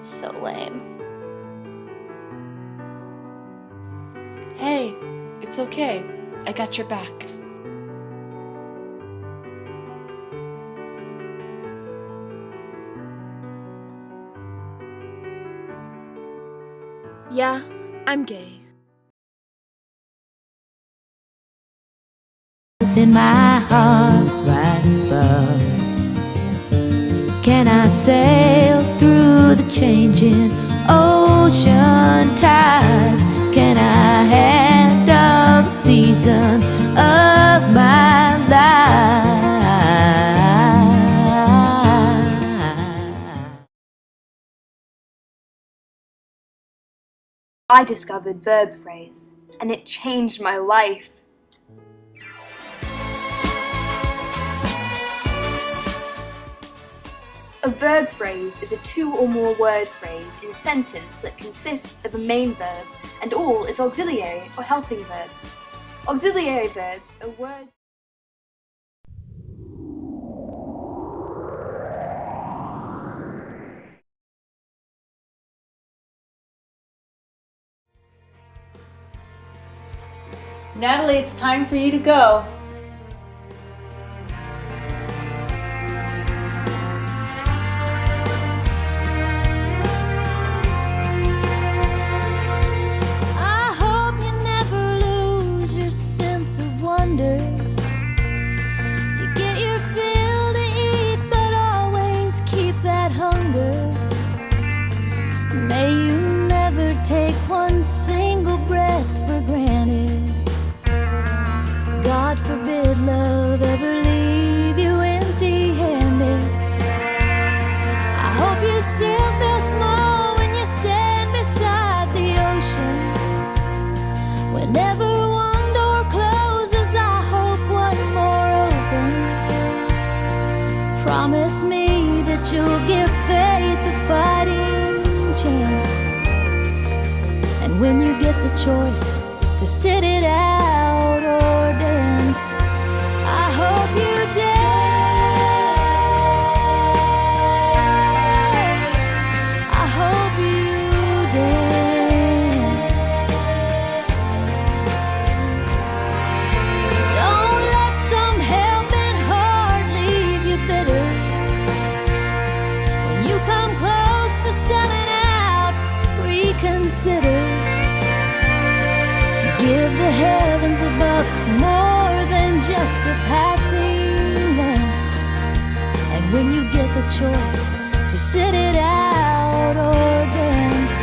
It's so lame. Hey, it's okay. I got your back. Yeah, I'm gay. Within my heart rise above. Can I sail through the changing ocean tides? Can I handle the seasons of my life? I discovered verb phrase, and it changed my life. A verb phrase is a 2 or more word phrase in a sentence that consists of a main verb and all its auxiliary or helping verbs. Auxiliary verbs are words. Natalie, it's time for you to go. I hope you never lose your sense of wonder. You get your fill to eat, but always keep that hunger. May you never take one single breath for granted. God forbid love ever leave you empty-handed. I hope you still feel small when you stand beside the ocean. Whenever one door closes, I hope one more opens. Promise me that you'll give faith a fighting chance. And when you get the choice to sit it out or dance, I hope you dance. I hope you dance. Don't let some helping heart leave you bitter. When you come close to selling out, reconsider. Give the heavens above more than just a passing glance. And when you get the choice to sit it out or dance,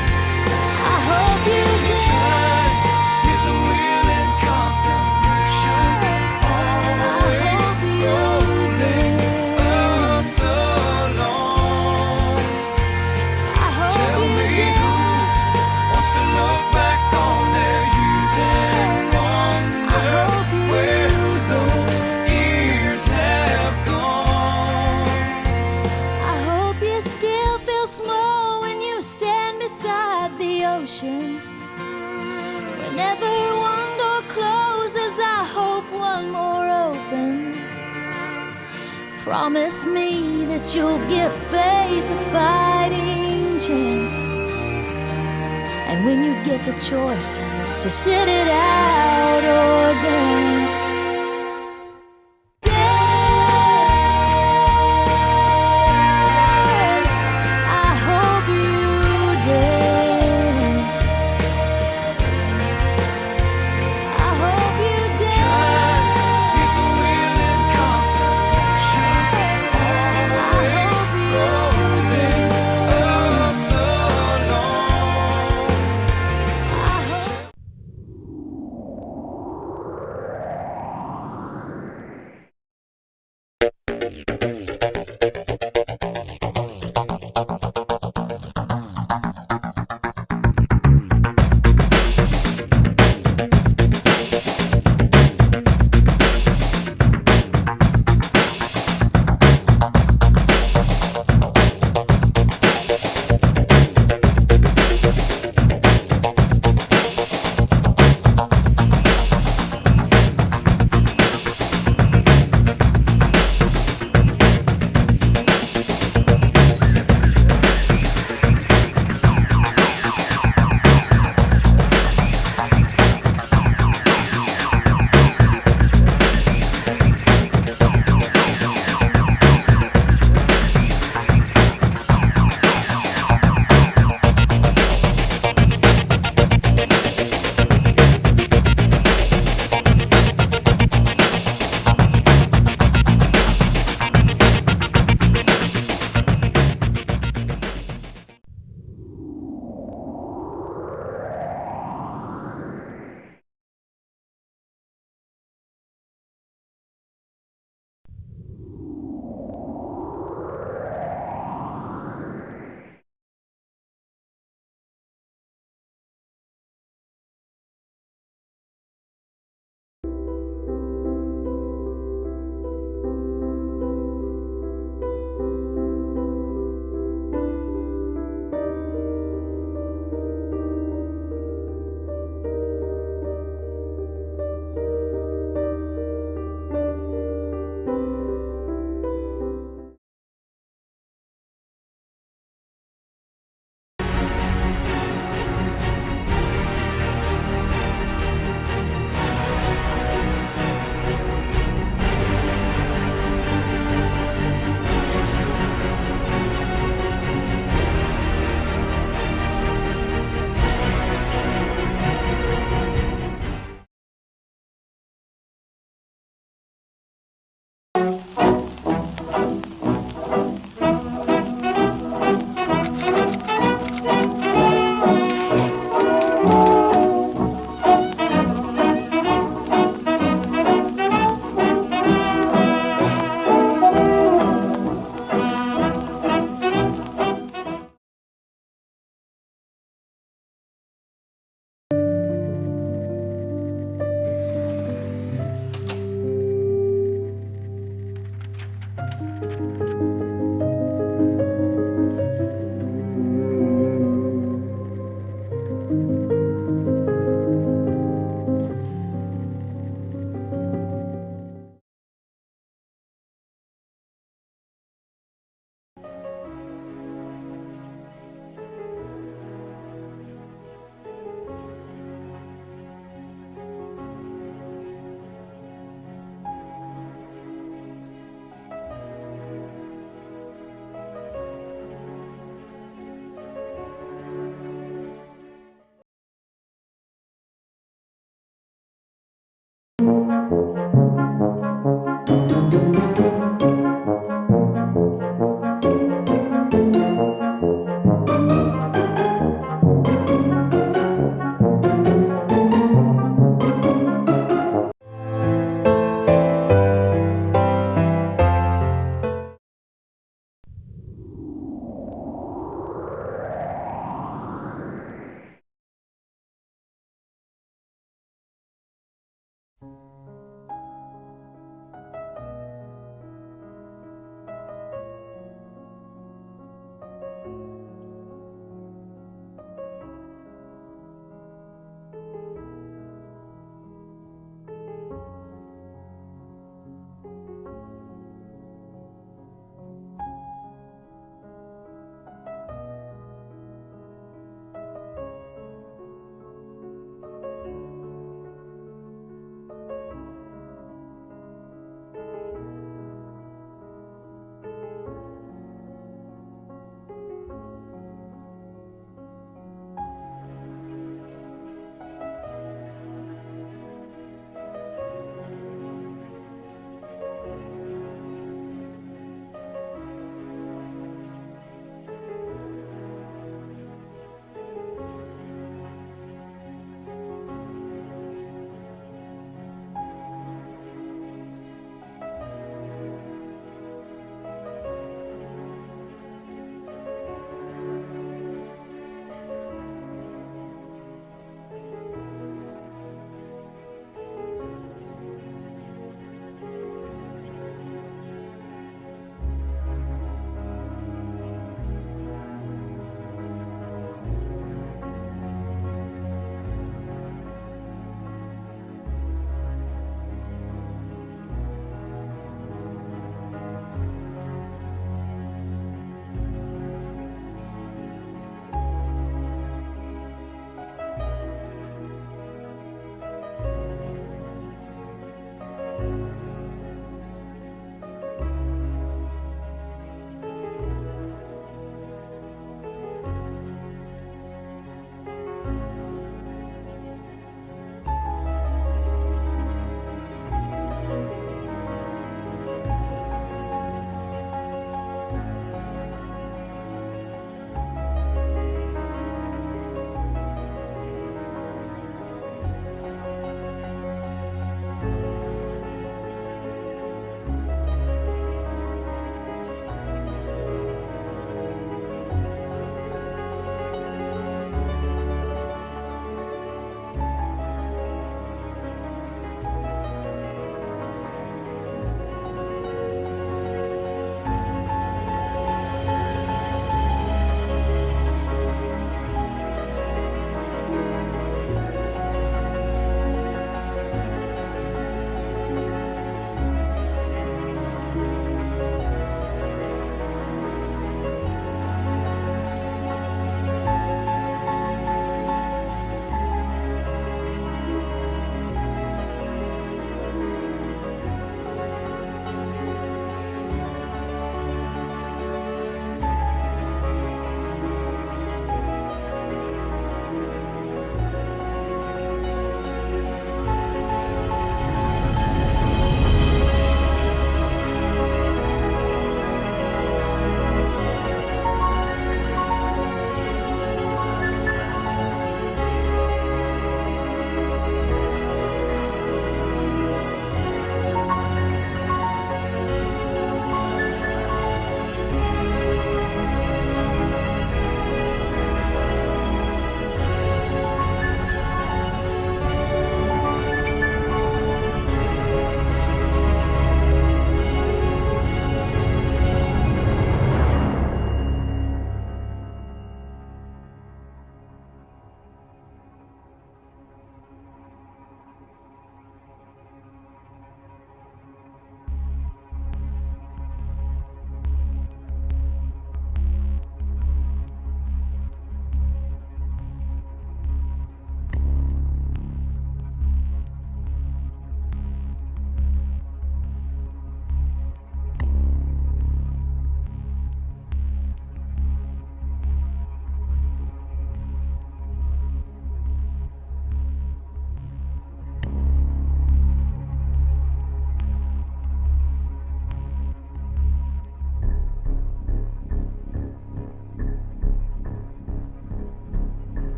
I hope you dance. Is a wheel in constant motion, always rolling up so long. I hope Tell you me who dance. wants to look back on their years and I hope wonder you where those dance. years have gone. I hope you still feel small when you stand beside the ocean. Whenever one door closes, I hope one more opens. Promise me that you'll give faith a fighting chance. And when you get the choice to sit it out or dance, dance. I hope you dance. I hope you dance. Is a wheel in constant motion, I always hope you rolling up dance. so long. I hope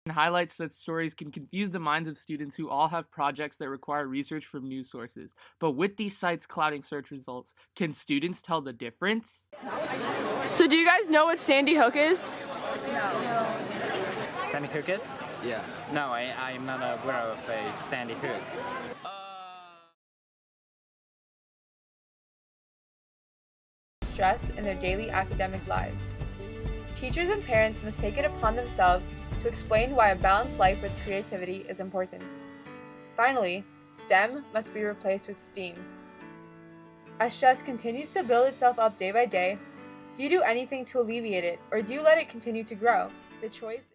and highlights such stories can confuse the minds of students who all have projects that require research from news sources. But with these sites clouding search results, can students tell the difference? So do you guys know what Sandy Hook is? Sandy Hook is? Yeah. No, I'm not aware of a Sandy Hook. Stress in their daily academic lives. Teachers and parents must take it upon themselves to explain why a balanced life with creativity is important. Finally, STEM must be replaced with STEAM. As stress continues to build itself up day by day, do you do anything to alleviate it, or do you let it continue to grow? The choice is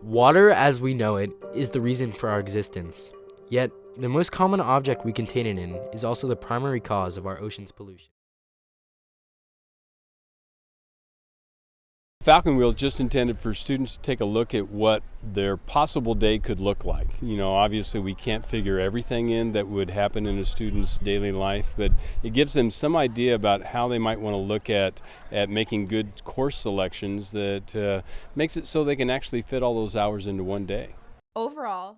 Water as we know it is the reason for our existence. Yet, the most common object we contain it in is also the primary cause of our ocean's pollution. Falcon Wheel is just intended for students to take a look at what their possible day could look like. You know, obviously we can't figure everything in that would happen in a student's daily life, but it gives them some idea about how they might want to look at making good course selections that makes it so they can actually fit all those hours into one day. overall.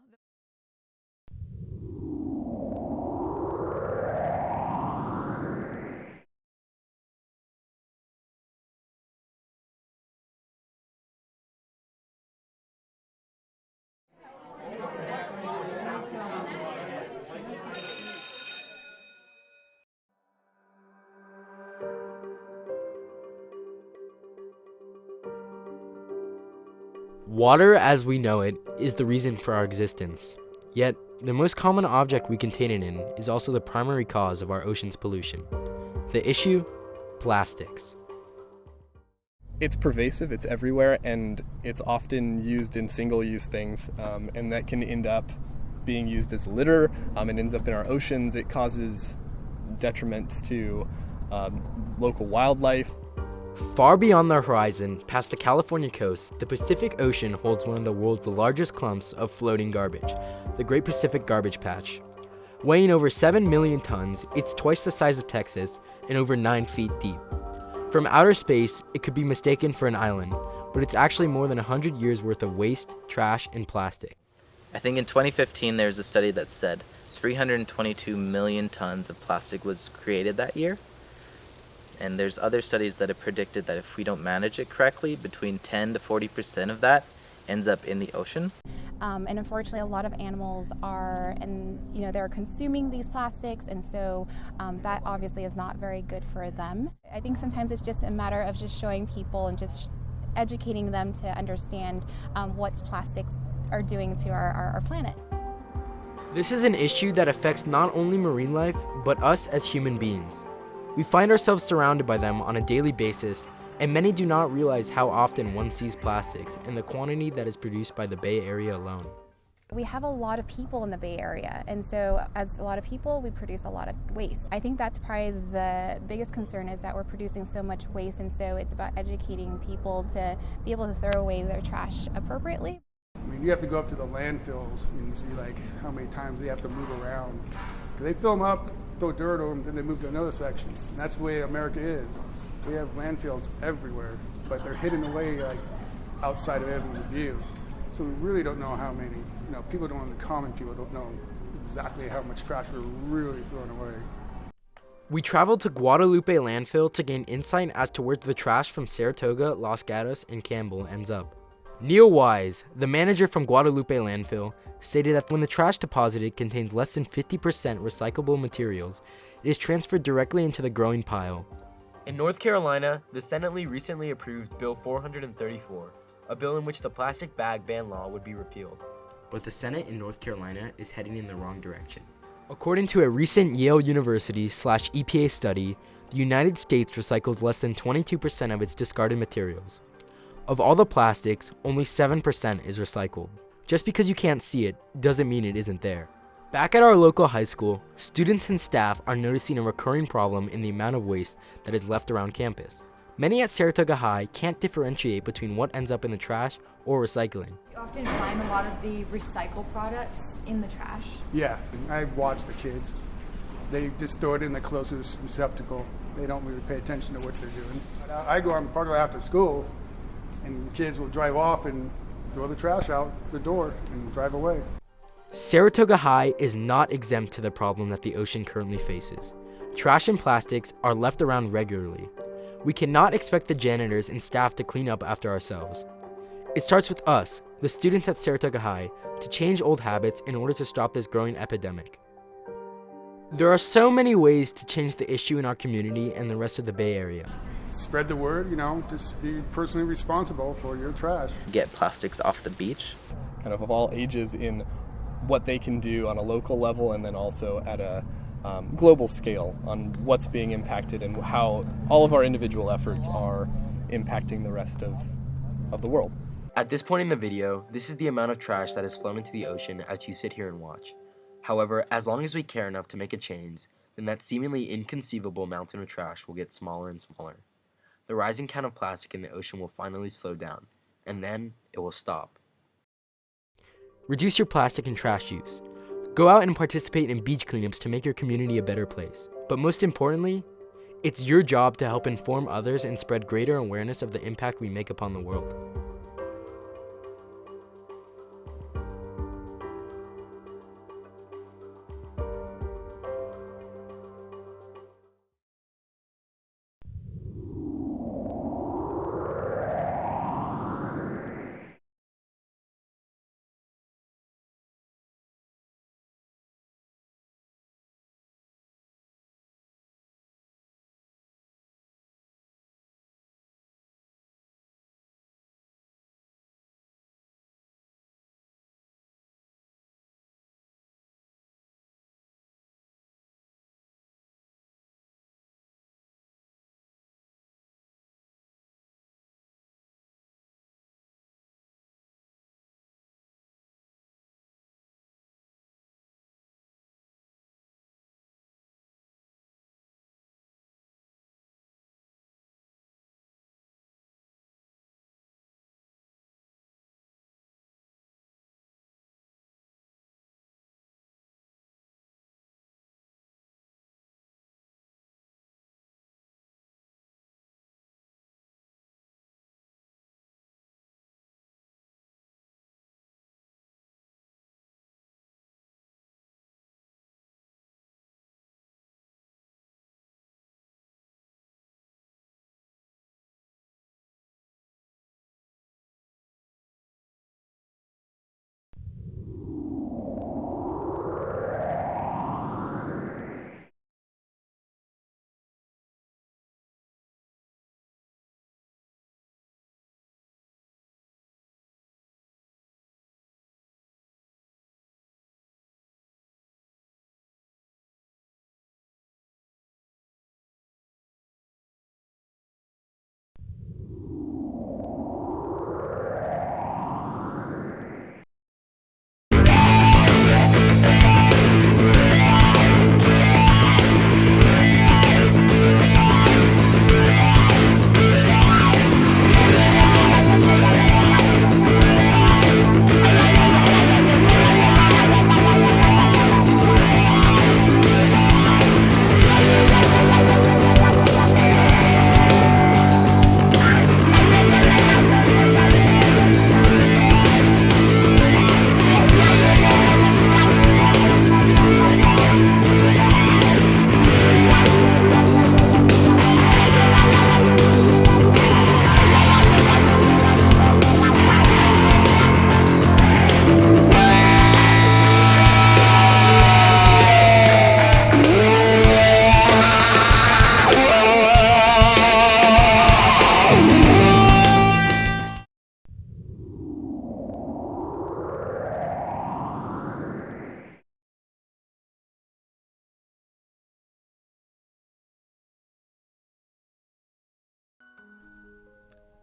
Water as we know it is the reason for our existence. Yet, the most common object we contain it in is also the primary cause of our ocean's pollution. The issue? Plastics. It's pervasive, it's everywhere, and it's often used in single-use things, and that can end up being used as litter. It ends up in our oceans. It causes detriments to local wildlife. Far beyond the horizon, past the California coast, the Pacific Ocean holds one of the world's largest clumps of floating garbage, the Great Pacific Garbage Patch. Weighing over 7 million tons, it's twice the size of Texas and over 9 feet deep. From outer space, it could be mistaken for an island, but it's actually more than 100 years worth of waste, trash, and plastic. I think in 2015 there was a study that said 322 million tons of plastic was created that year. And there's other studies that have predicted that if we don't manage it correctly, between 10 to 40% of that ends up in the ocean. And unfortunately, a lot of animals are, they're consuming these plastics, and so that obviously is not very good for them. I think sometimes it's just a matter of just showing people and just educating them to understand what plastics are doing to our planet. This is an issue that affects not only marine life, but us as human beings. We find ourselves surrounded by them on a daily basis, and many do not realize how often one sees plastics and the quantity that is produced by the Bay Area alone. We have a lot of people in the Bay Area, and so as a lot of people, we produce a lot of waste. I think that's probably the biggest concern, is that we're producing so much waste, and so it's about educating people to be able to throw away their trash appropriately. I mean, you have to go up to the landfills and you see like how many times they have to move around. They fill them up, throw dirt on them, then they move to another section. And that's the way America is. We have landfills everywhere, but they're hidden away like outside of everyone's view. So we really don't know how many. People don't. The common people don't know exactly how much trash we're really throwing away. We traveled to Guadalupe landfill to gain insight as to where the trash from Saratoga, Los Gatos, and Campbell ends up. Neil Wise, the manager from Guadalupe landfill, stated that when the trash deposited contains less than 50% recyclable materials, it is transferred directly into the growing pile. In North Carolina, the Senate recently approved Bill 434, a bill in which the plastic bag ban law would be repealed. But the Senate in North Carolina is heading in the wrong direction. According to a recent Yale University/EPA study, the United States recycles less than 22% of its discarded materials. Of all the plastics, only 7% is recycled. Just because you can't see it doesn't mean it isn't there. Back at our local high school, students and staff are noticing a recurring problem in the amount of waste that is left around campus. Many at Saratoga High can't differentiate between what ends up in the trash or recycling. You often find a lot of the recycled products in the trash. Yeah, I watch the kids. They just throw it in the closest receptacle. They don't really pay attention to what they're doing. I go on part of after school, and kids will drive off and throw the trash out the door and drive away. Saratoga High is not exempt to the problem that the ocean currently faces. Trash and plastics are left around regularly. We cannot expect the janitors and staff to clean up after ourselves. It starts with us, the students at Saratoga High, to change old habits in order to stop this growing epidemic. There are so many ways to change the issue in our community and the rest of the Bay Area. Spread the word, just be personally responsible for your trash. Get plastics off the beach. Kind of all ages in what they can do on a local level and then also at a global scale on what's being impacted and how all of our individual efforts are impacting the rest of the world. At this point in the video, this is the amount of trash that has flown into the ocean as you sit here and watch. However, as long as we care enough to make a change, then that seemingly inconceivable mountain of trash will get smaller and smaller. The rising count of plastic in the ocean will finally slow down, and then it will stop. Reduce your plastic and trash use. Go out and participate in beach cleanups to make your community a better place. But most importantly, it's your job to help inform others and spread greater awareness of the impact we make upon the world.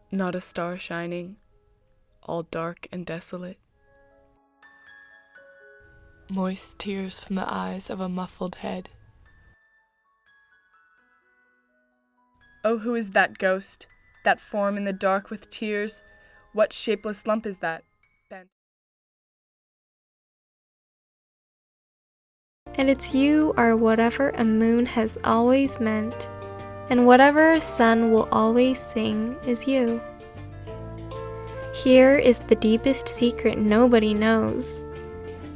Not a star shining, all dark and desolate. Moist tears from the eyes of a muffled head. Oh, who is that ghost? That form in the dark with tears? What shapeless lump is that? Bent. And it's you are whatever a moon has always meant, and whatever a sun will always sing is you. Here is the deepest secret nobody knows.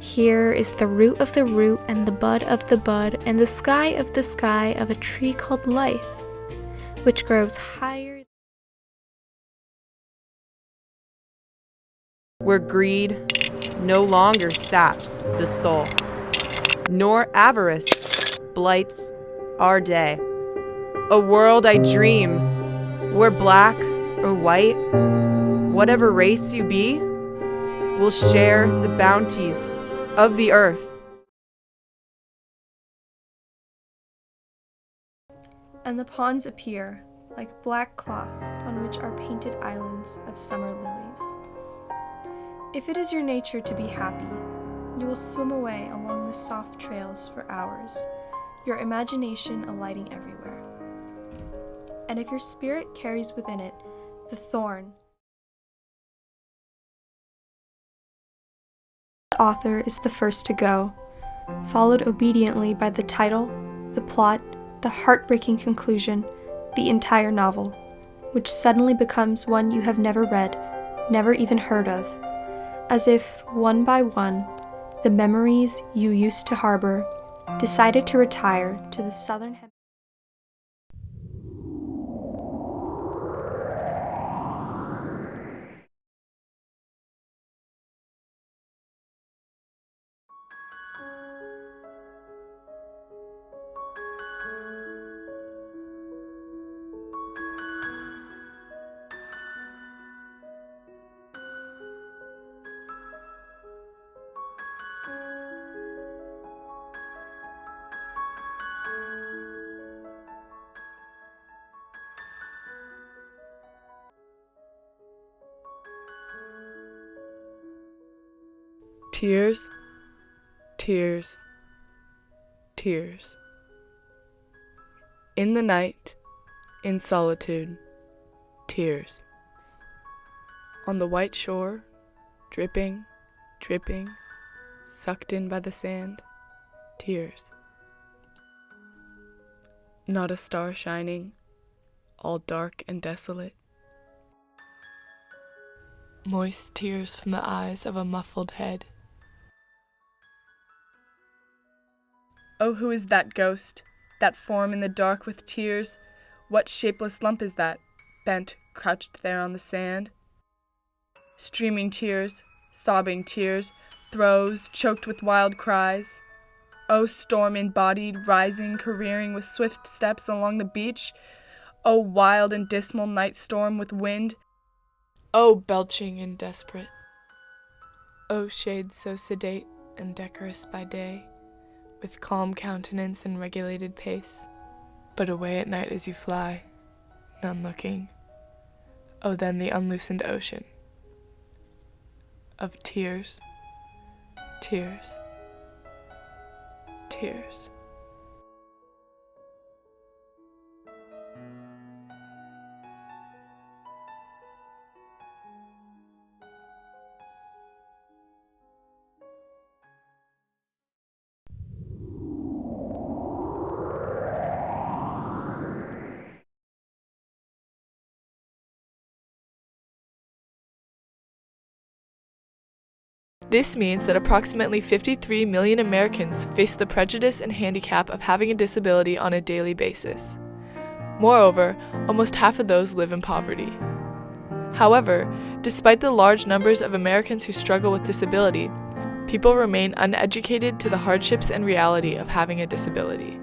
Here is the root of the root and the bud of the bud and the sky of a tree called life, which grows higher. Where greed no longer saps the soul, nor avarice blights our day. A world I dream, where black or white, whatever race you be, will share the bounties of the earth. And the ponds appear like black cloth on which are painted islands of summer lilies. If it is your nature to be happy, you will swim away along the soft trails for hours, your imagination alighting everywhere. And if your spirit carries within it the thorn, the author is the first to go, followed obediently by the title, the plot, the heartbreaking conclusion, the entire novel, which suddenly becomes one you have never read, never even heard of, as if, one by one, the memories you used to harbor decided to retire to the southern hemisphere. Tears, tears, tears. In the night, in solitude, tears. On the white shore, dripping, dripping, sucked in by the sand, tears. Not a star shining, all dark and desolate. Moist tears from the eyes of a muffled head. Oh, who is that ghost? That form in the dark with tears? What shapeless lump is that, bent, crouched there on the sand? Streaming tears, sobbing tears, throes, choked with wild cries. Oh, storm-embodied, rising, careering with swift steps along the beach. Oh, wild and dismal night storm with wind. Oh, belching and desperate. Oh, shades so sedate and decorous by day, with calm countenance and regulated pace, but away at night as you fly, none looking. Oh, then the unloosened ocean of tears, tears, tears. This means that approximately 53 million Americans face the prejudice and handicap of having a disability on a daily basis. Moreover, almost half of those live in poverty. However, despite the large numbers of Americans who struggle with disability, people remain uneducated to the hardships and reality of having a disability.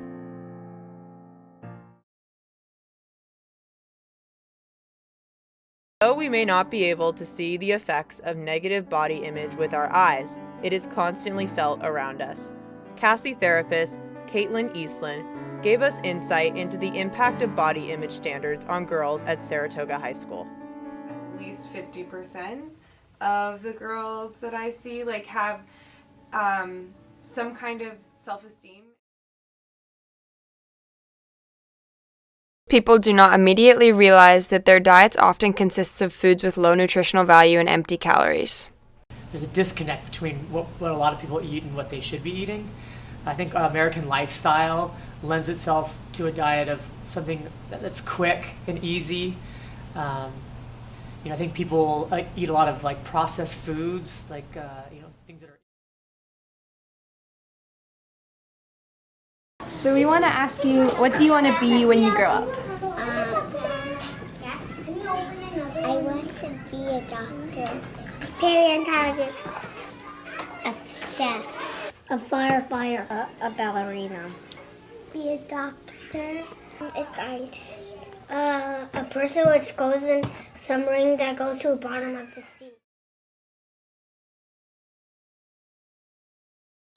Though we may not be able to see the effects of negative body image with our eyes, it is constantly felt around us. Cassie therapist Caitlin Eastland gave us insight into the impact of body image standards on girls at Saratoga High School. At least 50% of the girls that I see have some kind of self-esteem. People do not immediately realize that their diets often consist of foods with low nutritional value and empty calories. There's a disconnect between what a lot of people eat and what they should be eating. I think American lifestyle lends itself to a diet of something that's quick and easy. I think people eat a lot of processed foods, things that are. So we want to ask you, what do you want to be when you grow up? I want to be a doctor, paleontologist, a chef, a firefighter, a ballerina. Be a doctor, a scientist, a person which goes in submarine that goes to the bottom of the sea.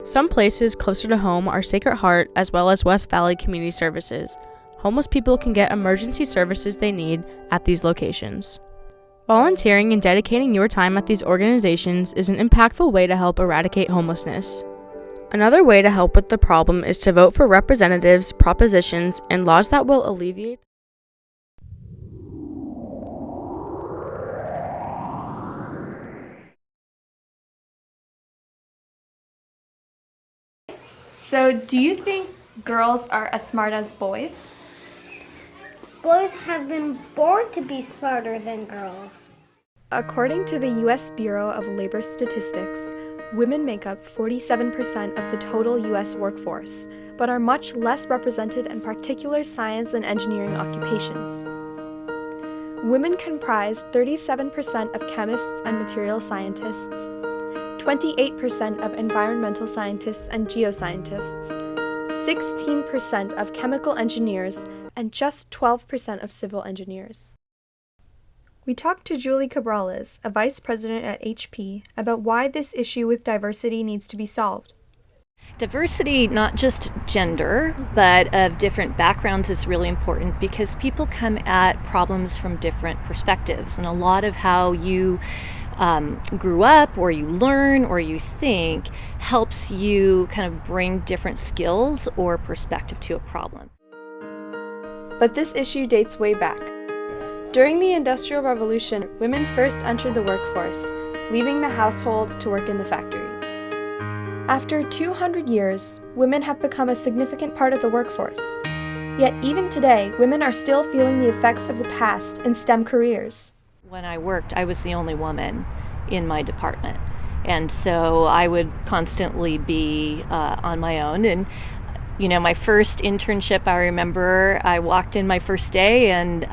Some places closer to home are Sacred Heart as well as West Valley Community Services. Homeless people can get emergency services they need at these locations. Volunteering and dedicating your time at these organizations is an impactful way to help eradicate homelessness. Another way to help with the problem is to vote for representatives, propositions, and laws that will alleviate. So do you think girls are as smart as boys? Boys have been born to be smarter than girls. According to the U.S. Bureau of Labor Statistics, women make up 47% of the total U.S. workforce, but are much less represented in particular science and engineering occupations. Women comprise 37% of chemists and material scientists, 28% of environmental scientists and geoscientists, 16% of chemical engineers, and just 12% of civil engineers. We talked to Julie Cabrales, a vice president at HP, about why this issue with diversity needs to be solved. Diversity, not just gender, but of different backgrounds, is really important because people come at problems from different perspectives, and a lot of how you grew up or you learn or you think helps you kind of bring different skills or perspective to a problem. But this issue dates way back. During the Industrial Revolution, women first entered the workforce, leaving the household to work in the factories. After 200 years, women have become a significant part of the workforce. Yet even today, women are still feeling the effects of the past in STEM careers. When I worked, I was the only woman in my department. And so I would constantly be on my own. And, my first internship, I remember I walked in my first day and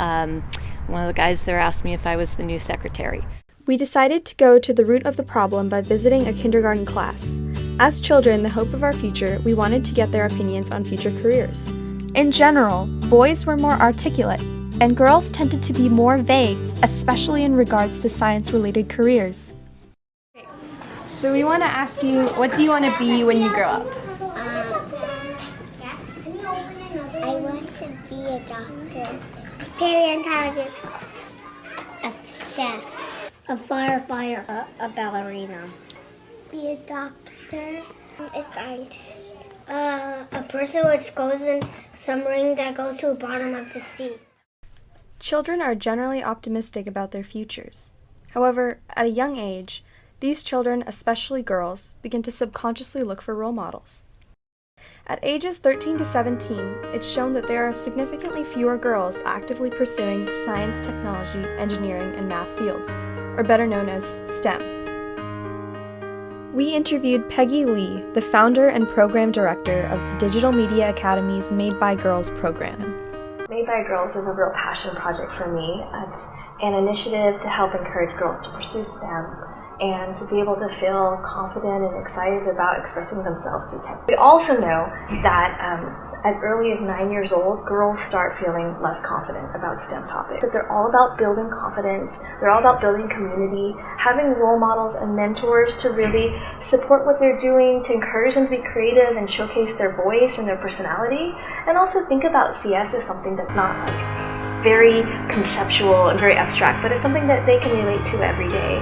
one of the guys there asked me if I was the new secretary. We decided to go to the root of the problem by visiting a kindergarten class. As children, the hope of our future, we wanted to get their opinions on future careers. In general, boys were more articulate, and girls tended to be more vague, especially in regards to science-related careers. So we want to ask you, what do you want to be when you grow up? I want to be a doctor, paleontologist, a chef, a firefighter, a ballerina. Be a doctor, a scientist, a person which goes in submarine that goes to the bottom of the sea. Children are generally optimistic about their futures. However, at a young age, these children, especially girls, begin to subconsciously look for role models. At ages 13 to 17, it's shown that there are significantly fewer girls actively pursuing the science, technology, engineering, and math fields, or better known as STEM. We interviewed Peggy Lee, the founder and program director of the Digital Media Academy's Made by Girls program. Made by Girls is a real passion project for me. It's an initiative to help encourage girls to pursue STEM and to be able to feel confident and excited about expressing themselves through tech. We also know that as early as 9 years old, girls start feeling less confident about STEM topics. But they're all about building confidence, they're all about building community, having role models and mentors to really support what they're doing, to encourage them to be creative and showcase their voice and their personality, and also think about CS as something that's not very conceptual and very abstract, but it's something that they can relate to every day.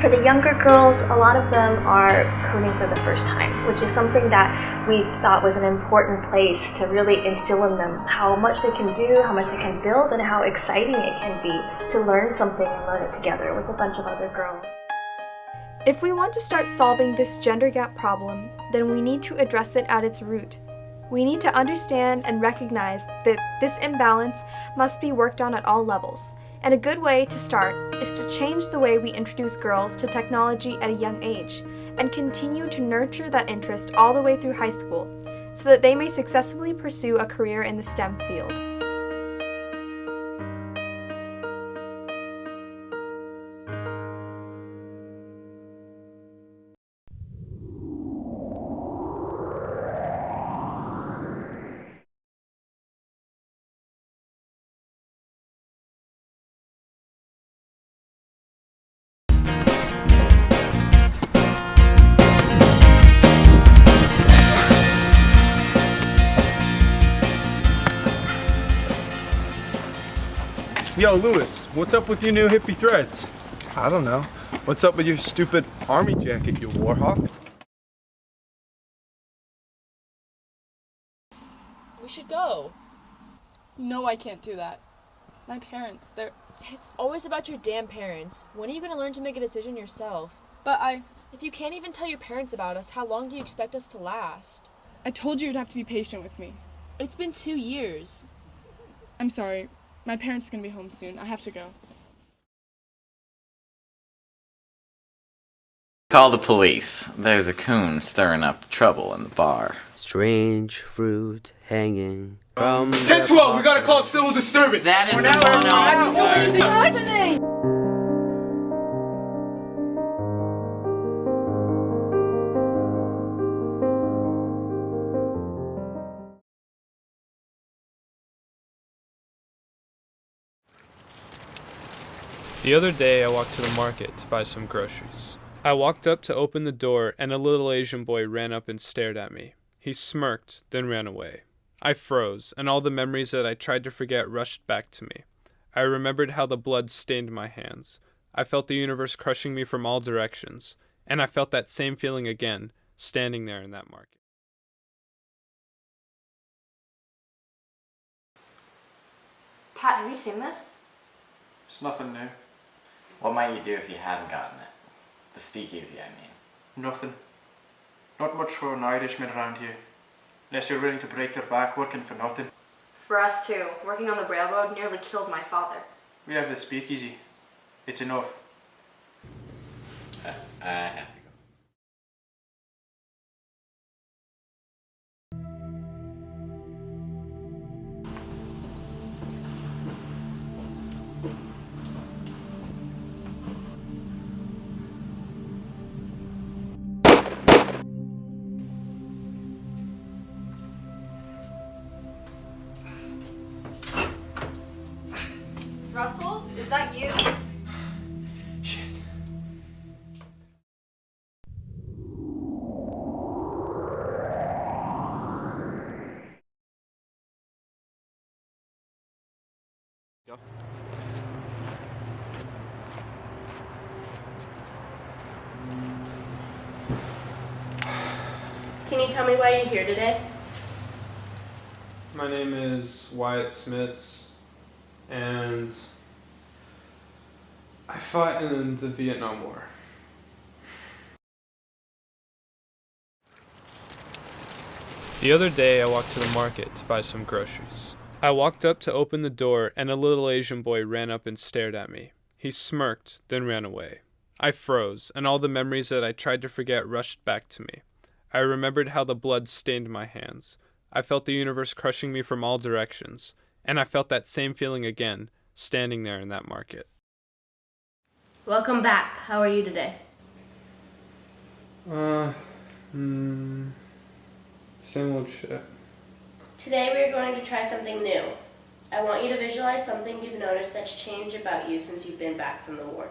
For the younger girls, a lot of them are coding for the first time, which is something that we thought was an important place to really instill in them how much they can do, how much they can build, and how exciting it can be to learn something and learn it together with a bunch of other girls. If we want to start solving this gender gap problem, then we need to address it at its root. We need to understand and recognize that this imbalance must be worked on at all levels. And a good way to start is to change the way we introduce girls to technology at a young age and continue to nurture that interest all the way through high school so that they may successfully pursue a career in the STEM field. Yo, Lewis, what's up with your new hippie threads? I don't know. What's up with your stupid army jacket, you warhawk? We should go. No, I can't do that. My parents, they're... It's always about your damn parents. When are you going to learn to make a decision yourself? But If you can't even tell your parents about us, how long do you expect us to last? I told you you'd have to be patient with me. It's been 2 years. I'm sorry. My parents are going to be home soon. I have to go. Call the police. There's a coon stirring up trouble in the bar. Strange fruit hanging from 10-12, we gotta call civil disturbance. That is the one officer. The other day, I walked to the market to buy some groceries. I walked up to open the door, and a little Asian boy ran up and stared at me. He smirked, then ran away. I froze, and all the memories that I tried to forget rushed back to me. I remembered how the blood stained my hands. I felt the universe crushing me from all directions, and I felt that same feeling again, standing there in that market. Pat, have you seen this? It's nothing new. What might you do if you hadn't gotten it? The speakeasy, I mean. Nothing. Not much for an Irishman around here. Unless you're willing to break your back working for nothing. For us too. Working on the railroad nearly killed my father. We have the speakeasy. It's enough. I have to go. Russell, is that you? Shit. Go. Can you tell me why you're here today? My name is Wyatt Smits, and I fought in the Vietnam War. The other day, I walked to the market to buy some groceries. I walked up to open the door, and a little Asian boy ran up and stared at me. He smirked, then ran away. I froze, and all the memories that I tried to forget rushed back to me. I remembered how the blood stained my hands. I felt the universe crushing me from all directions, and I felt that same feeling again, standing there in that market. Welcome back. How are you today? Same old shit. Today we are going to try something new. I want you to visualize something you've noticed that's changed about you since you've been back from the war.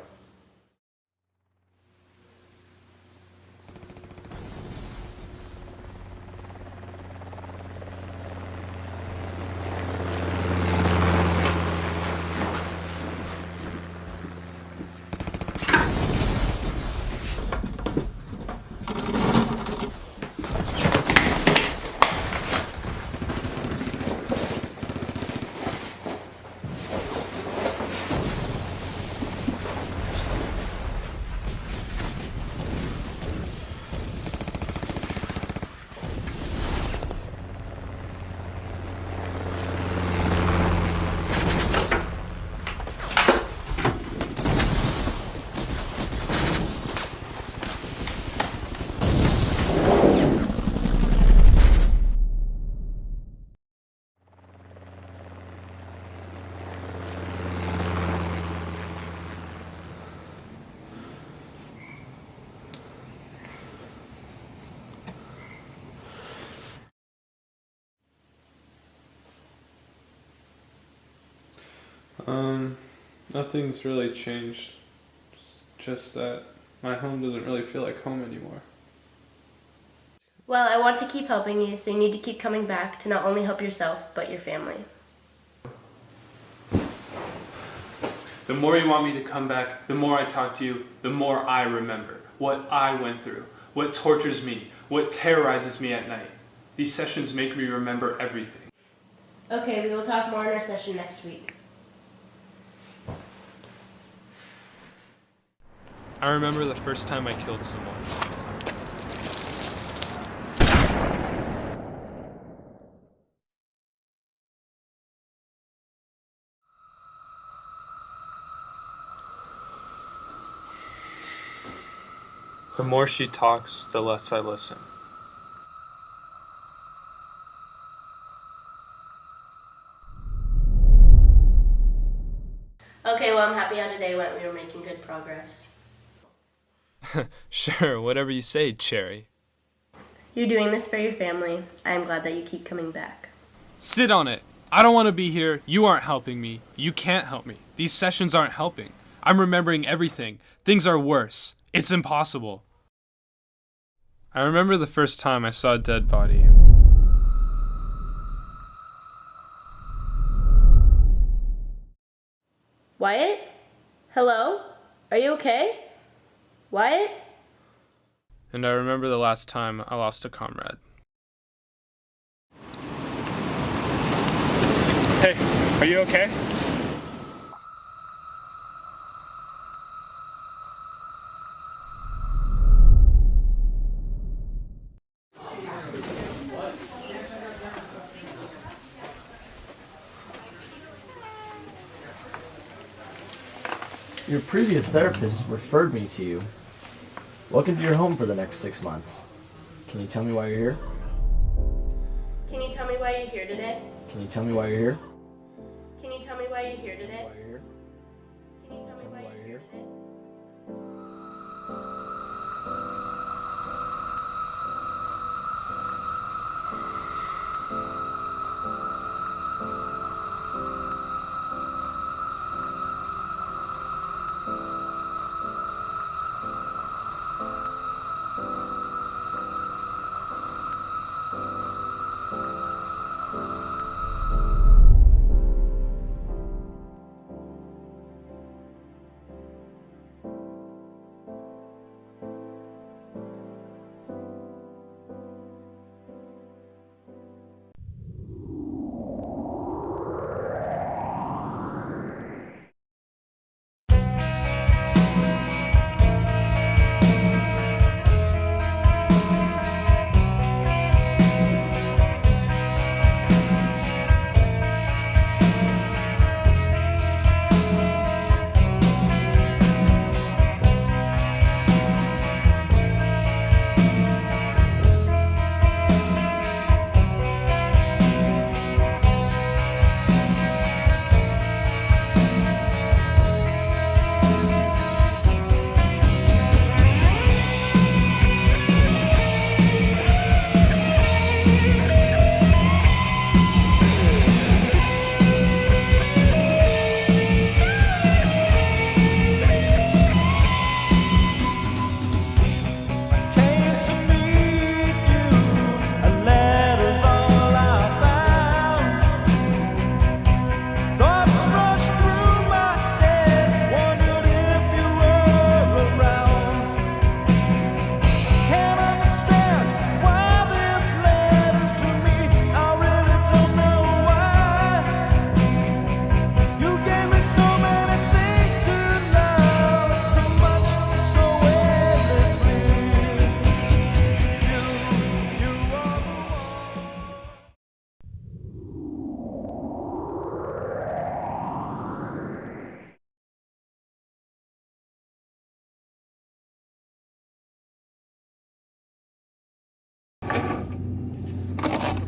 Nothing's really changed. Just that my home doesn't really feel like home anymore. Well, I want to keep helping you, so you need to keep coming back to not only help yourself, but your family. The more you want me to come back, the more I talk to you, the more I remember what I went through, what tortures me, what terrorizes me at night. These sessions make me remember everything. Okay, we will talk more in our session next week. I remember the first time I killed someone. The more she talks, the less I listen. Okay, well, I'm happy how today went. We were making good progress. Sure, whatever you say, Cherry. You're doing this for your family. I am glad that you keep coming back. Sit on it. I don't want to be here. You aren't helping me. You can't help me. These sessions aren't helping. I'm remembering everything. Things are worse. It's impossible. I remember the first time I saw a dead body. Wyatt? Hello? Are you okay? Wyatt? And I remember the last time I lost a comrade. Hey, are you okay? Your previous therapist referred me to you. Welcome to your home for the next 6 months. Can you tell me why you're here? Can you tell me why you're here today? Can you tell me why you're here? Can you tell me why you're here today? Why you're here? Can you tell me why you're here today?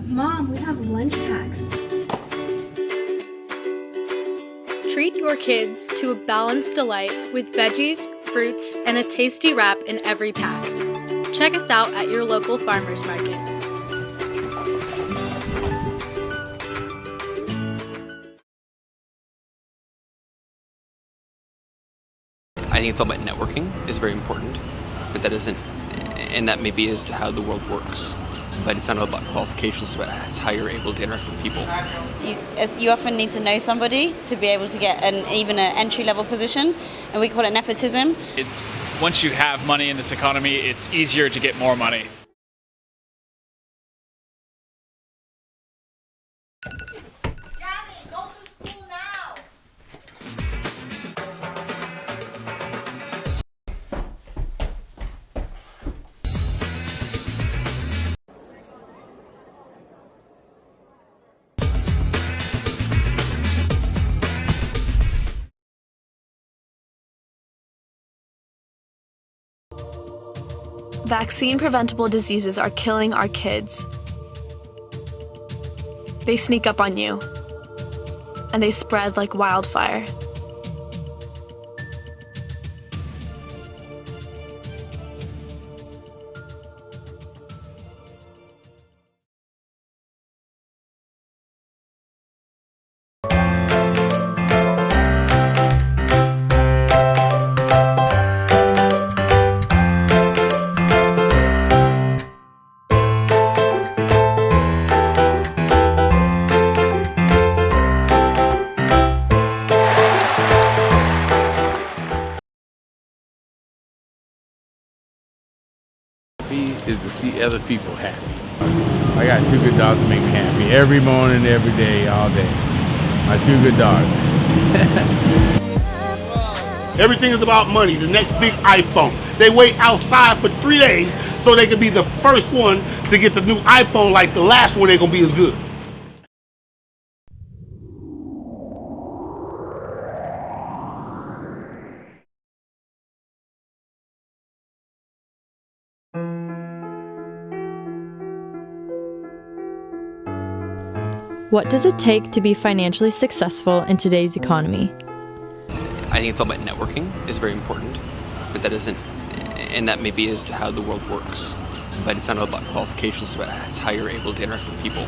Mom, we have lunch packs. Treat your kids to a balanced delight with veggies, fruits, and a tasty wrap in every pack. Check us out at your local farmers market. I think it's all about networking is very important, but that isn't, and that maybe is how the world works. But it's not all about qualifications, but it's how you're able to interact with people. You often need to know somebody to be able to get even an entry-level position, and we call it nepotism. It's once you have money in this economy, it's easier to get more money. Vaccine-preventable diseases are killing our kids. They sneak up on you, and they spread like wildfire. Is to see other people happy. I got two good dogs that make me happy every morning, every day, all day. My two good dogs. Everything is about money. The next big iPhone. They wait outside for 3 days so they can be the first one to get the new iPhone, like the last one ain't gonna be as good. What does it take to be financially successful in today's economy? I think it's all about networking is very important, but that isn't, and that maybe is how the world works. But it's not all about qualifications, but it's how you're able to interact with people.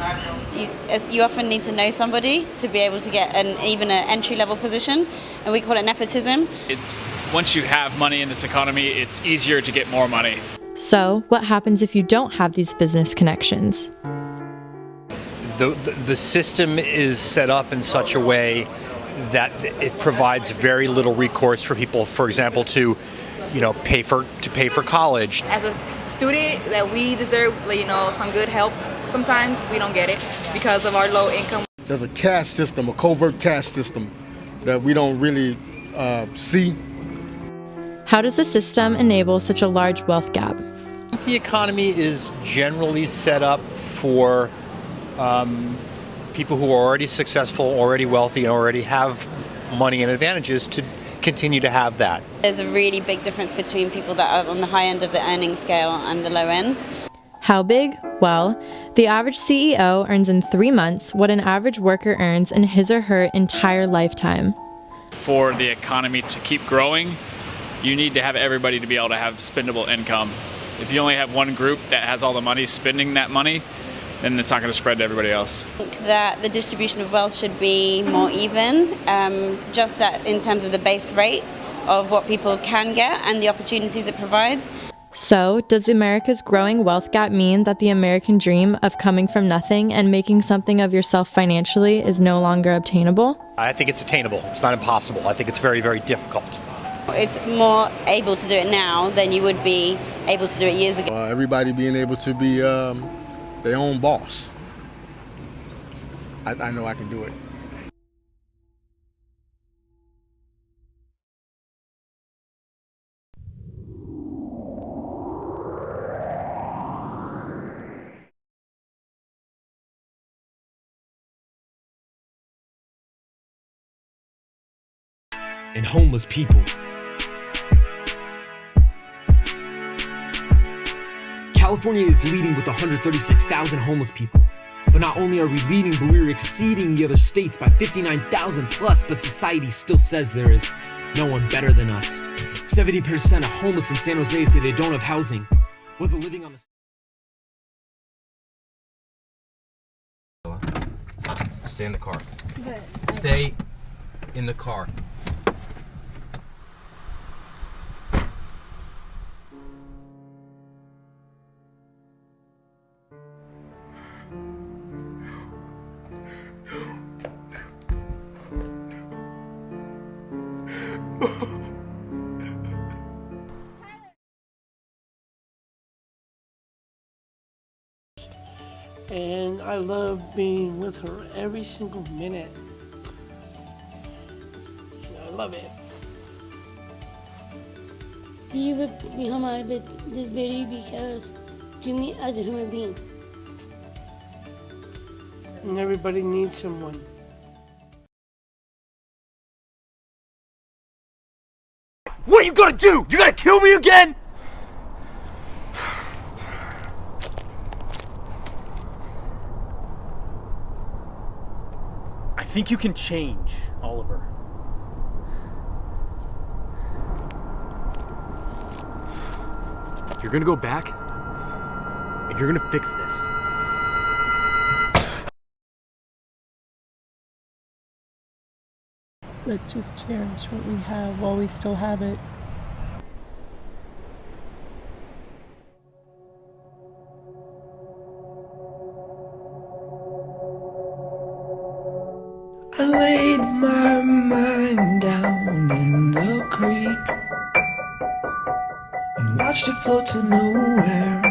You often need to know somebody to be able to get even an entry-level position, and we call it nepotism. It's once you have money in this economy, it's easier to get more money. So, what happens if you don't have these business connections? The system is set up in such a way that it provides very little recourse for people, for example, to pay for college. As a student, that we deserve some good help. Sometimes we don't get it because of our low income. There's a caste system, a covert caste system that we don't really see. How does the system enable such a large wealth gap? The economy is generally set up for people who are already successful, already wealthy, and already have money and advantages to continue to have that. There's a really big difference between people that are on the high end of the earning scale and the low end. How big? Well, the average CEO earns in 3 months what an average worker earns in his or her entire lifetime. For the economy to keep growing, you need to have everybody to be able to have spendable income. If you only have one group that has all the money spending that money, then it's not going to spread to everybody else. I think that the distribution of wealth should be more even, just in terms of the base rate of what people can get and the opportunities it provides. So, does America's growing wealth gap mean that the American dream of coming from nothing and making something of yourself financially is no longer obtainable? I think it's attainable. It's not impossible. I think it's very, very difficult. It's more able to do it now than you would be able to do it years ago. Everybody being able to be their own boss. I know I can do it. And homeless people. California is leading with 136,000 homeless people. But not only are we leading, but we're exceeding the other states by 59,000 plus, but society still says there is no one better than us. 70% of homeless in San Jose say they don't have housing, whether living on the... Stay in the car. Good. Stay in the car. And I love being with her every single minute. I love it. You would become this video because you me as a human being. And everybody needs someone. What are you gonna do? You gonna kill me again? I think you can change, Oliver. You're gonna go back, and you're gonna fix this. Let's just cherish what we have while we still have it. I laid my mind down in the creek and watched it float to nowhere.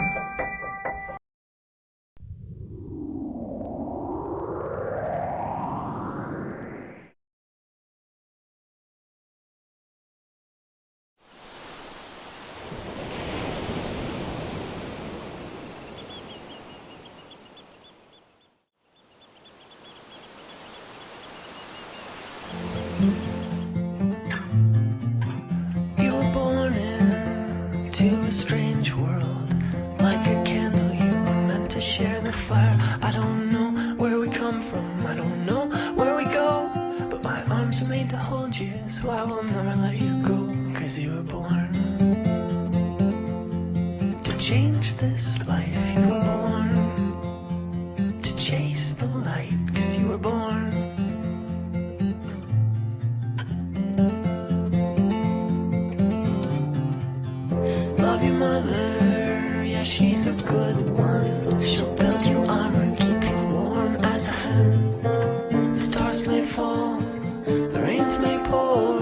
You were born into a strange world, like a candle you were meant to share the fire. I don't know where we come from, I don't know where we go, but my arms are made to hold you, so I will never let you go. 'Cause you were born to change this life. You were born to chase the light. 'Cause you were born. Love your mother, yeah, she's a good one. She'll build you armor, keep you warm as a hen. The stars may fall, the rains may pour,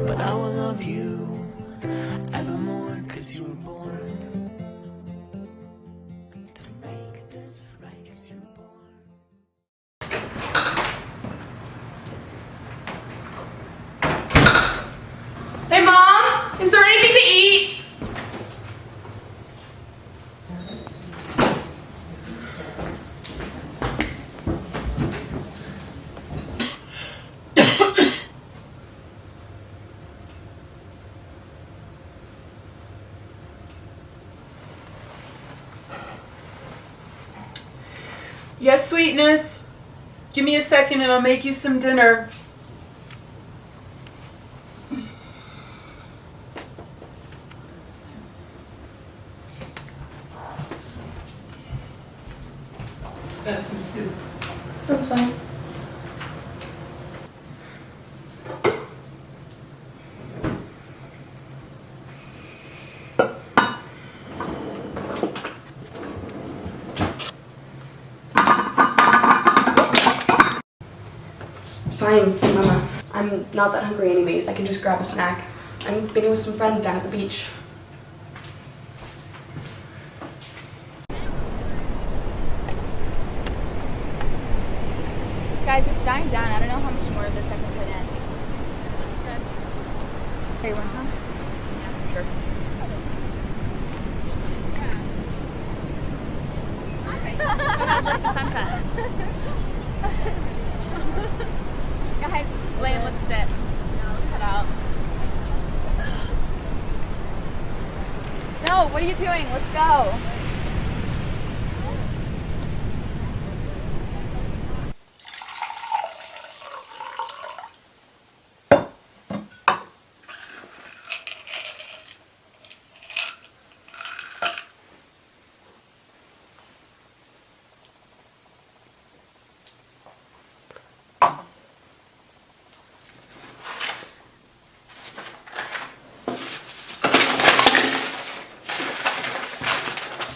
but I will love you evermore. 'Cause you were born to make this right. 'Cause you were born. Hey Mom, is there anything to eat? Yes, sweetness. Give me a second and I'll make you some dinner. That's some soup. Sounds fine. It's fine, Mama. I'm not that hungry anyways. I can just grab a snack. I'm meeting with some friends down at the beach. Guys, it's dying down. I don't know how much more of this I can put in. Hey, you want some? Yeah, sure. Look, the sunset. Guys, this is lame. Let's dip. No, let's head out. No, what are you doing? Let's go.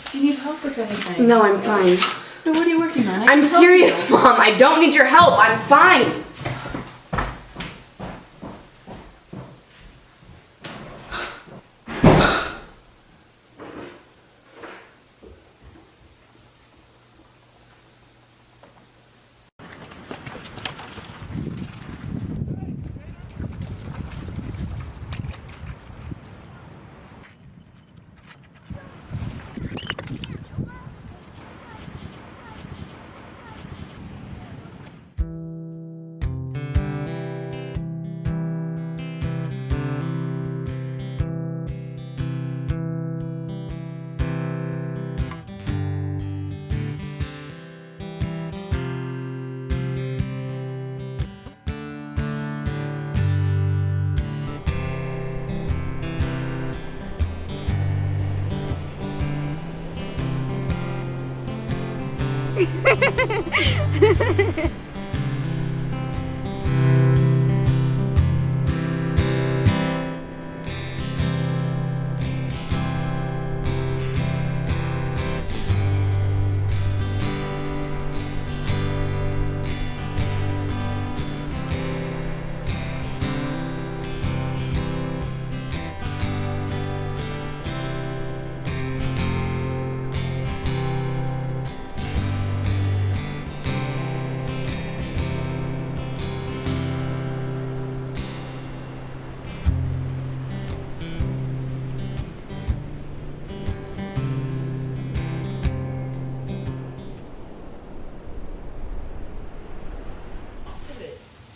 Do you need help with anything? No, I'm fine. No, what are you working on? I'm serious, Mom. I don't need your help. I'm fine.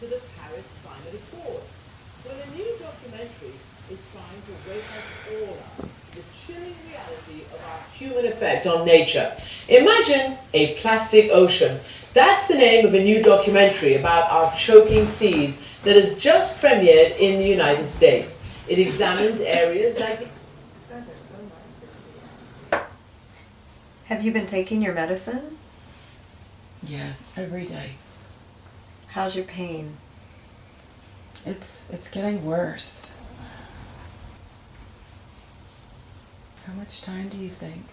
To the Paris Climate Accord, when a new documentary is trying to wake us all up to the chilling reality of our human effect on nature. Imagine a plastic ocean. That's the name of a new documentary about our choking seas that has just premiered in the United States. It examines areas like... Have you been taking your medicine? Yeah, every day. How's your pain? It's getting worse. How much time do you think?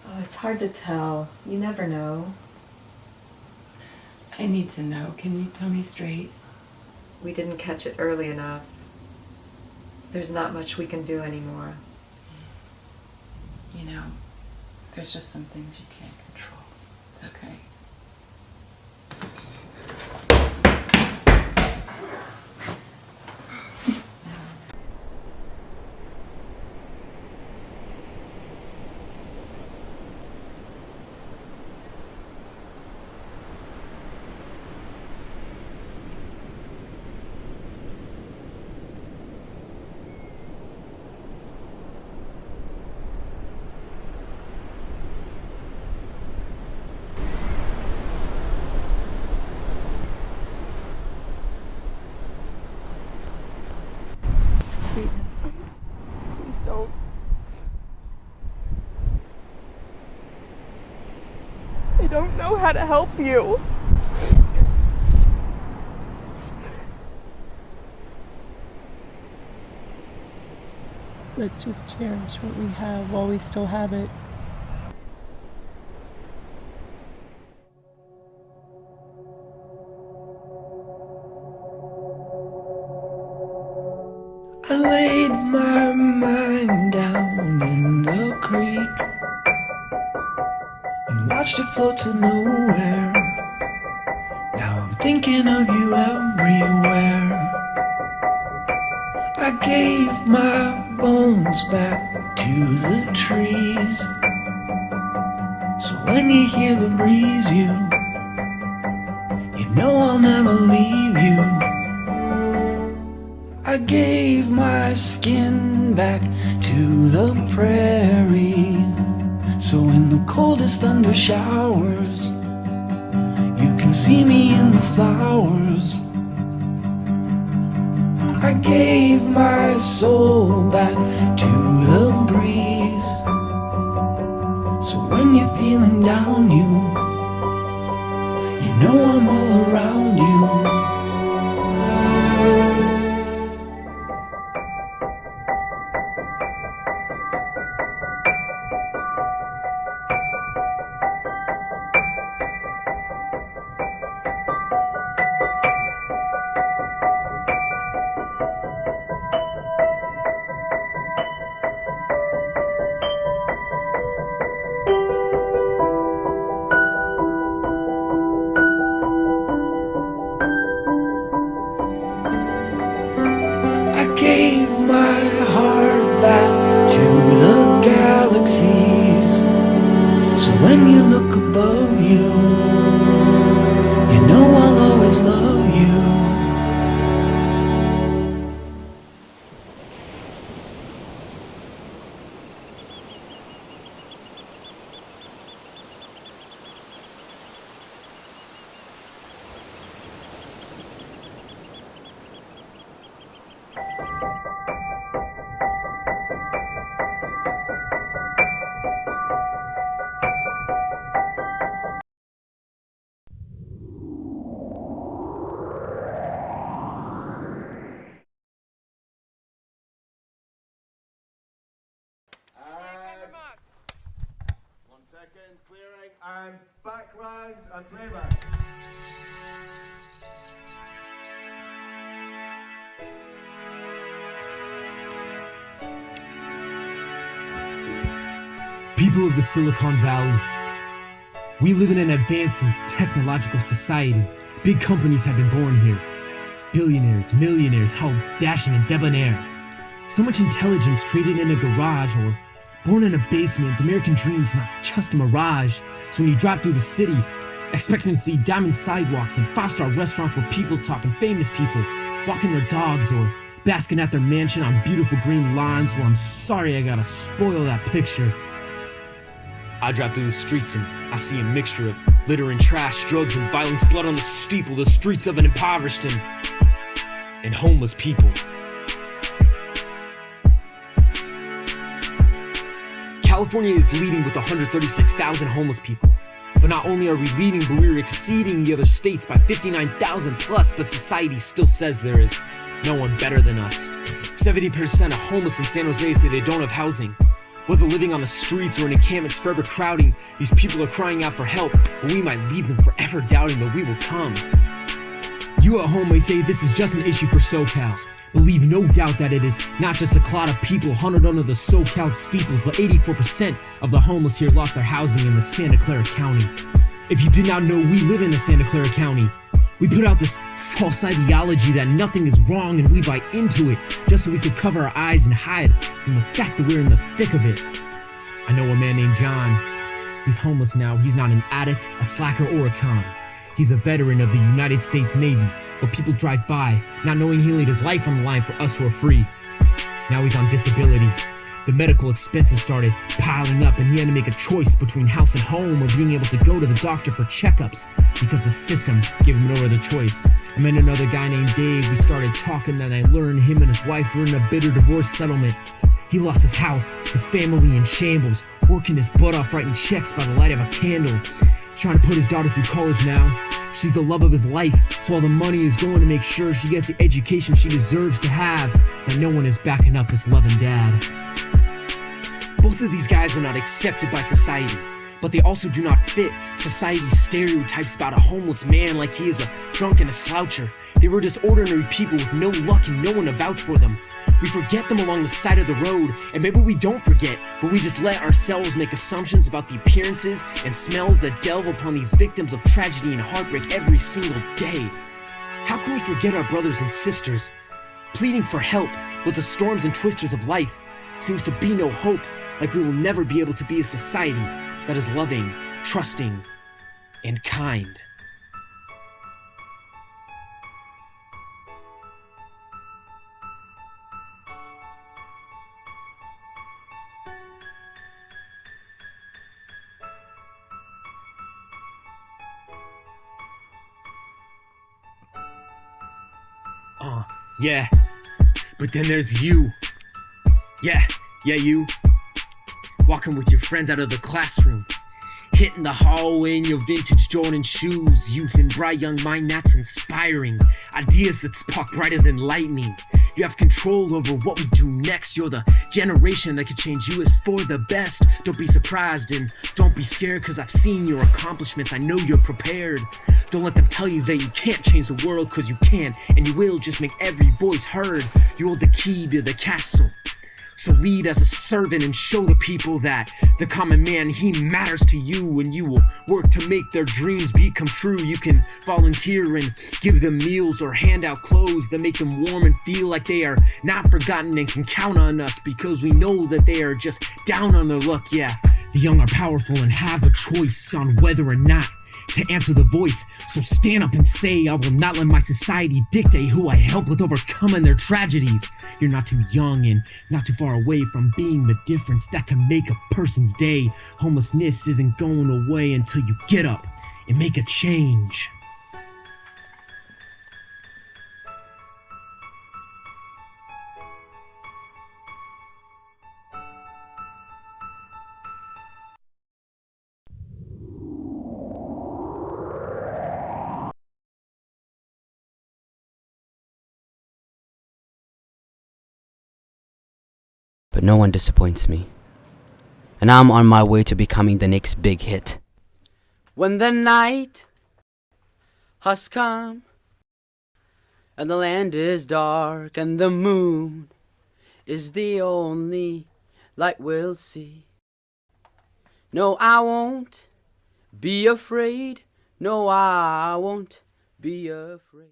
Oh, it's hard to tell. You never know. I need to know. Can you tell me straight? We didn't catch it early enough. There's not much we can do anymore. You know, there's just some things you can't control. It's okay. Please don't. I don't know how to help you. Let's just cherish what we have while we still have it. I laid my mind down in the creek and watched it float to nowhere. Now I'm thinking of you everywhere. I gave my bones back to the trees, so when you hear the breeze, you know I'll never leave you. I gave my skin back to the prairie, so in the coldest thunder showers you can see me in the flowers. I gave my soul back to the breeze, so when you're feeling down, you know I'm all around you. I gave my heart back to the galaxies, so when you look above you, you know I'll always love you. and backlines and playback. People of the Silicon Valley, we live in an advancing technological society. Big companies have been born here. Billionaires, millionaires, how dashing and debonair. So much intelligence created in a garage or born in a basement. The American dream's not just a mirage. So when you drive through the city, expecting to see diamond sidewalks and five-star restaurants where people talk and famous people walking their dogs or basking at their mansion on beautiful green lawns, well, I'm sorry I gotta spoil that picture. I drive through the streets and I see a mixture of litter and trash, drugs and violence, blood on the steeple, the streets of an impoverished and homeless people. California is leading with 136,000 homeless people. But not only are we leading, but we're exceeding the other states by 59,000 plus, but society still says there is no one better than us. 70% of homeless in San Jose say they don't have housing. Whether living on the streets or in encampments forever crowding, these people are crying out for help, but we might leave them forever doubting that we will come. You at home may say this is just an issue for SoCal. But leave no doubt that it is not just a clot of people hunted under the SoCal steeples, but 84% of the homeless here lost their housing in the Santa Clara County. If you did not know, we live in the Santa Clara County. We put out this false ideology that nothing is wrong and we buy into it just so we could cover our eyes and hide from the fact that we're in the thick of it. I know a man named John. He's homeless now. He's not an addict, a slacker, or a con. He's a veteran of the United States Navy, but people drive by, not knowing he laid his life on the line for us who are free. Now he's on disability. The medical expenses started piling up and he had to make a choice between house and home or being able to go to the doctor for checkups because the system gave him no other choice. I met another guy named Dave. We started talking and I learned him and his wife were in a bitter divorce settlement. He lost his house, his family in shambles, working his butt off writing checks by the light of a candle. Trying to put his daughter through college now. She's the love of his life, so all the money is going to make sure she gets the education she deserves to have, that no one is backing up this loving dad. Both of these guys are not accepted by society, but they also do not fit society's stereotypes about a homeless man like he is a drunk and a sloucher. They were just ordinary people with no luck and no one to vouch for them. We forget them along the side of the road, and maybe we don't forget, but we just let ourselves make assumptions about the appearances and smells that delve upon these victims of tragedy and heartbreak every single day. How can we forget our brothers and sisters? Pleading for help with the storms and twisters of life seems to be no hope, like we will never be able to be a society that is loving, trusting, and kind. Yeah, but then there's you. Yeah, you. Walking with your friends out of the classroom. Hitting the hallway in your vintage Jordan shoes. Youth and bright young mind, that's inspiring. Ideas that spark brighter than lightning. You have control over what we do next. You're the generation that could change US for the best. Don't be surprised and don't be scared, cause I've seen your accomplishments. I know you're prepared. Don't let them tell you that you can't change the world, cause you can and you will. Just make every voice heard. You hold the key to the castle. So lead as a servant and show the people that the common man, he matters to you, and you will work to make their dreams become true. You can volunteer and give them meals or hand out clothes that make them warm and feel like they are not forgotten and can count on us because we know that they are just down on their luck. Yeah, the young are powerful and have a choice on whether or not to answer the voice. So stand up and say, I will not let my society dictate who I help with overcoming their tragedies. You're not too young and not too far away from being the difference that can make a person's day. Homelessness isn't going away until you get up and make a change. But no one disappoints me. And I'm on my way to becoming the next big hit. When the night has come and the land is dark and the moon is the only light we'll see. No, I won't be afraid. No, I won't be afraid.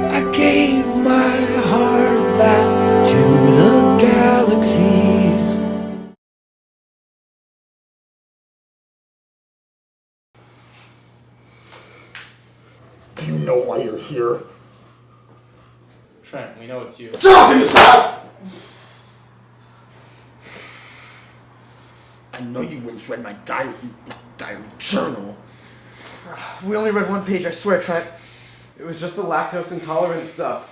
I gave my heart back to the galaxies. Do you know why you're here? Trent, we know it's you. Drop inside! I know you once read my diary journal. We only read one page, I swear, Trent. It was just the lactose intolerance stuff.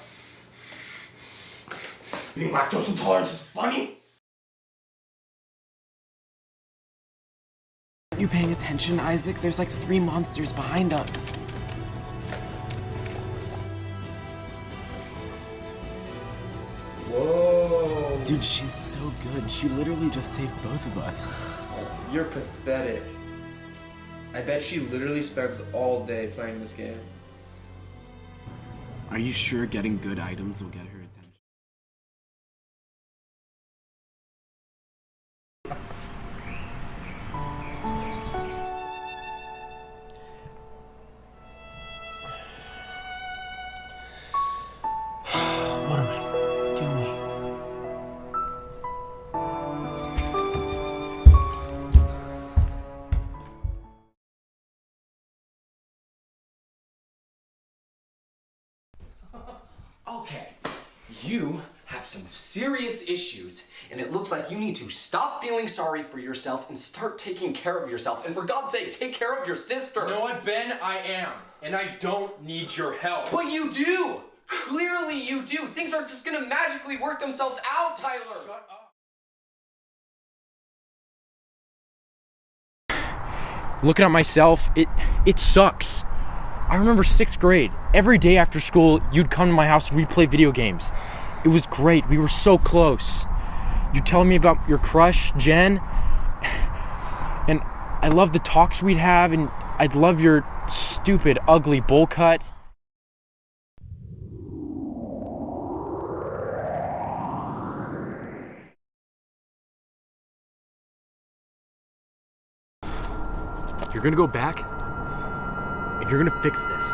You think lactose intolerance is funny? Aren't you paying attention, Isaac? There's like 3 monsters behind us. Whoa. Dude, she's so good. She literally just saved both of us. You're pathetic. I bet she literally spends all day playing this game. Are you sure getting good items will get her attention? What am I doing? Okay, you have some serious issues, and it looks like you need to stop feeling sorry for yourself and start taking care of yourself. And for God's sake, take care of your sister. You know what, Ben? I am. And I don't need your help. But you do! Clearly you do! Things aren't just gonna magically work themselves out, Tyler! Shut up. Looking at myself, it sucks. I remember 6th grade. Every day after school, you'd come to my house and we'd play video games. It was great. We were so close. You'd tell me about your crush, Jen. And I loved the talks we'd have, and I'd love your stupid, ugly bowl cut. You're gonna go back, and you're gonna fix this.